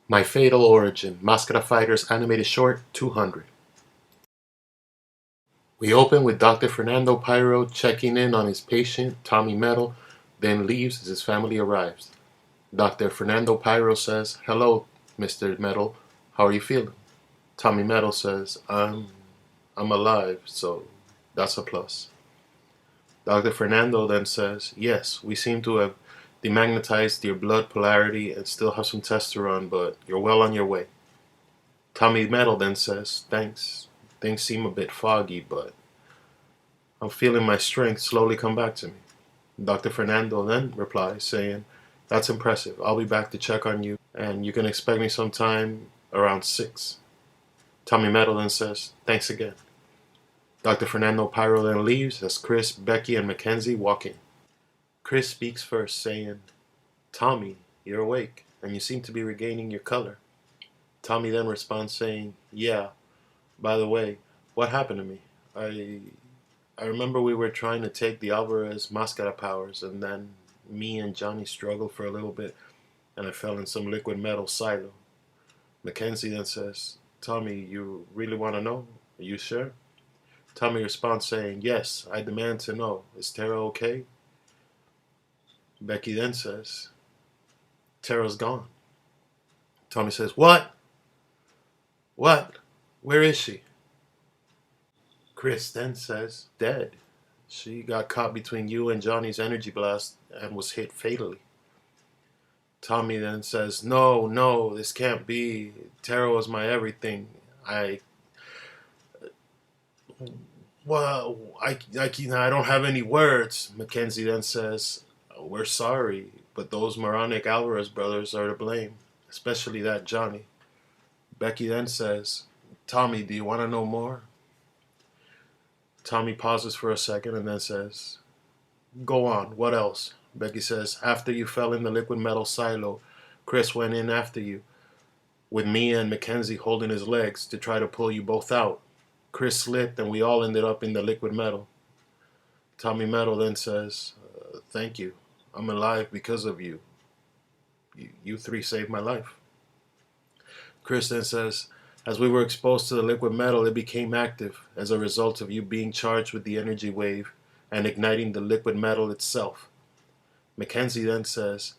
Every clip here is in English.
My Fatal Origin, Mascara Fighters Animated Short 200. We open with Dr. Fernando Pyro checking in on his patient, Tommy Metal, then leaves as his family arrives. Dr. Fernando Pyro says, "Hello, Mr. Metal. How are you feeling?" Tommy Metal says, I'm alive, so that's a plus." Dr. Fernando then says, "Yes, we seem to have demagnetized your blood polarity and still have some tests to run, but you're well on your way." Tommy Metal then says, "Thanks. Things seem a bit foggy, but I'm feeling my strength slowly come back to me." Dr. Fernando then replies, saying, "That's impressive. I'll be back to check on you, and you can expect me sometime around 6. Tommy Metal then says, "Thanks again." Dr. Fernando Pyro then leaves as Chris, Becky, and Mackenzie walk in. Chris speaks first, saying, "Tommy, you're awake, and you seem to be regaining your color." Tommy then responds, saying, "Yeah, by the way, what happened to me? I remember we were trying to take the Alvarez Mascara powers, and then me and Johnny struggled for a little bit, and I fell in some liquid metal silo." Mackenzie then says, "Tommy, you really want to know? Are you sure?" Tommy responds, saying, "Yes, I demand to know. Is Tara okay?" Becky then says, "Tara's gone." Tommy says, "What? What? Where is she?" Chris then says, "Dead. She got caught between you and Johnny's energy blast and was hit fatally." Tommy then says, "No, no, this can't be. Tara was my everything. I, I don't have any words." Mackenzie then says, "We're sorry, but those moronic Alvarez brothers are to blame, especially that Johnny." Becky then says, "Tommy, do you want to know more?" Tommy pauses for a second and then says, "Go on, what else?" Becky says, "After you fell in the liquid metal silo, Chris went in after you, with me and Mackenzie holding his legs to try to pull you both out. Chris slipped and we all ended up in the liquid metal." Tommy Metal then says, "Thank you. I'm alive because of you. You three saved my life." Chris then says, "As we were exposed to the liquid metal, it became active as a result of you being charged with the energy wave and igniting the liquid metal itself." Mackenzie then says,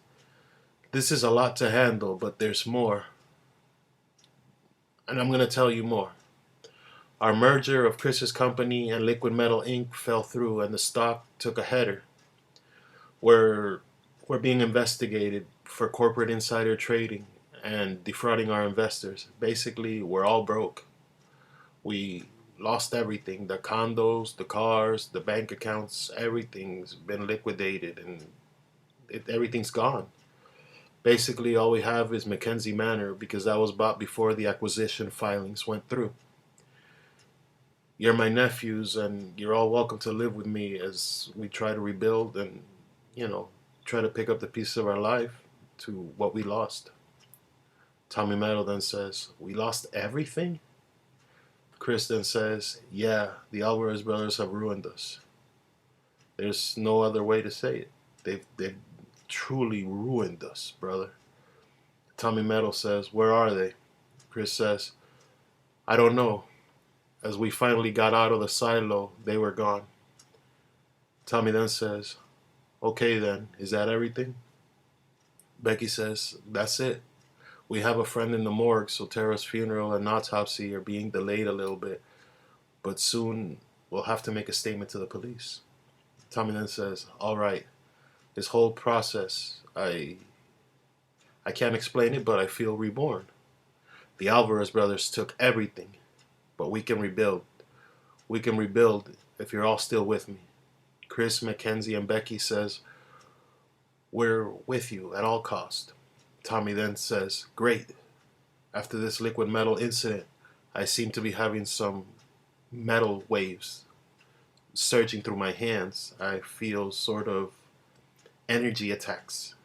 "This is a lot to handle, but there's more. And I'm going to tell you more. Our merger of Chris's company and Liquid Metal Inc. fell through and the stock took a header. We're, we're being investigated for corporate insider trading and defrauding our investors. Basically, we're all broke. We lost everything, the condos, the cars, the bank accounts, everything's been liquidated and everything's gone. Basically, all we have is Mackenzie Manor because that was bought before the acquisition filings went through. You're my nephews, and you're all welcome to live with me as we try to rebuild and, you know, try to pick up the pieces of our life to what we lost." Tommy Metal then says, "We lost everything?" Chris then says, "Yeah, the Alvarez brothers have ruined us. There's no other way to say it. They've truly ruined us, brother." Tommy Metal says, "Where are they?" Chris says, "I don't know. As we finally got out of the silo, they were gone." Tommy then says, "Okay then, is that everything?" Becky says, "That's it. We have a friend in the morgue, so Tara's funeral and autopsy are being delayed a little bit, but soon we'll have to make a statement to the police." Tommy then says, "All right, this whole process, I can't explain it, but I feel reborn. The Alvarez brothers took everything, but we can rebuild. We can rebuild if you're all still with me." Chris, Mackenzie, and Becky says, "We're with you at all cost." Tommy then says, "Great. After this liquid metal incident, I seem to be having some metal waves surging through my hands. I feel sort of energy attacks."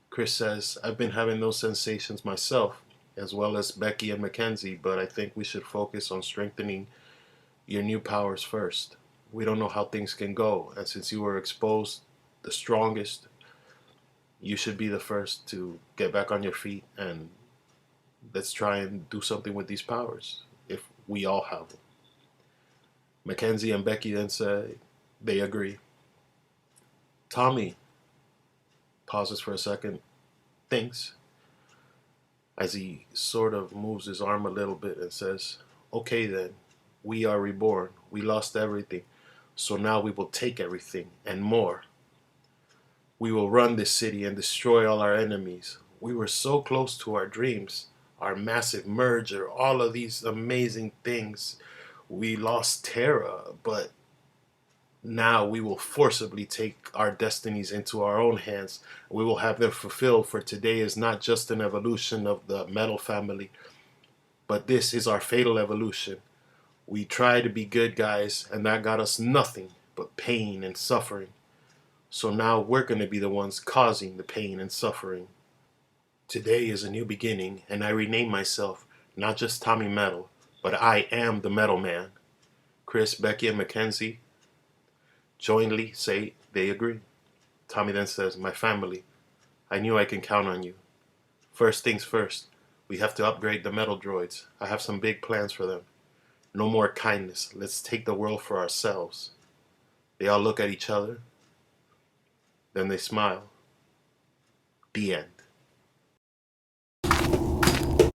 Chris says, "I've been having those sensations myself, as well as Becky and Mackenzie, but I think we should focus on strengthening your new powers first. We don't know how things can go, and since you were exposed the strongest, you should be the first to get back on your feet and Let's try and do something with these powers, if we all have them. Mackenzie and Becky then say they agree. Tommy pauses for a second, thinks, as he sort of moves his arm a little bit and says, okay then, we are reborn. We lost everything. So now we will take everything and more. We will run this city and destroy all our enemies. We were so close to our dreams, our massive merger, all of these amazing things. We lost Terra, but now we will forcibly take our destinies into our own hands. We will have them fulfilled, for today is not just an evolution of the metal family, but this is our fatal evolution. We tried to be good guys, and that got us nothing but pain and suffering. So now we're going to be the ones causing the pain and suffering. Today is a new beginning, and I rename myself not just Tommy Metal, but I am the Metal Man. Chris, Becky, and Mackenzie jointly say they agree. Tommy then says, my family, I knew I can count on you. First things first, we have to upgrade the metal droids. I have some big plans for them. No more kindness. Let's take the world for ourselves. They all look at each other. Then they smile. The end.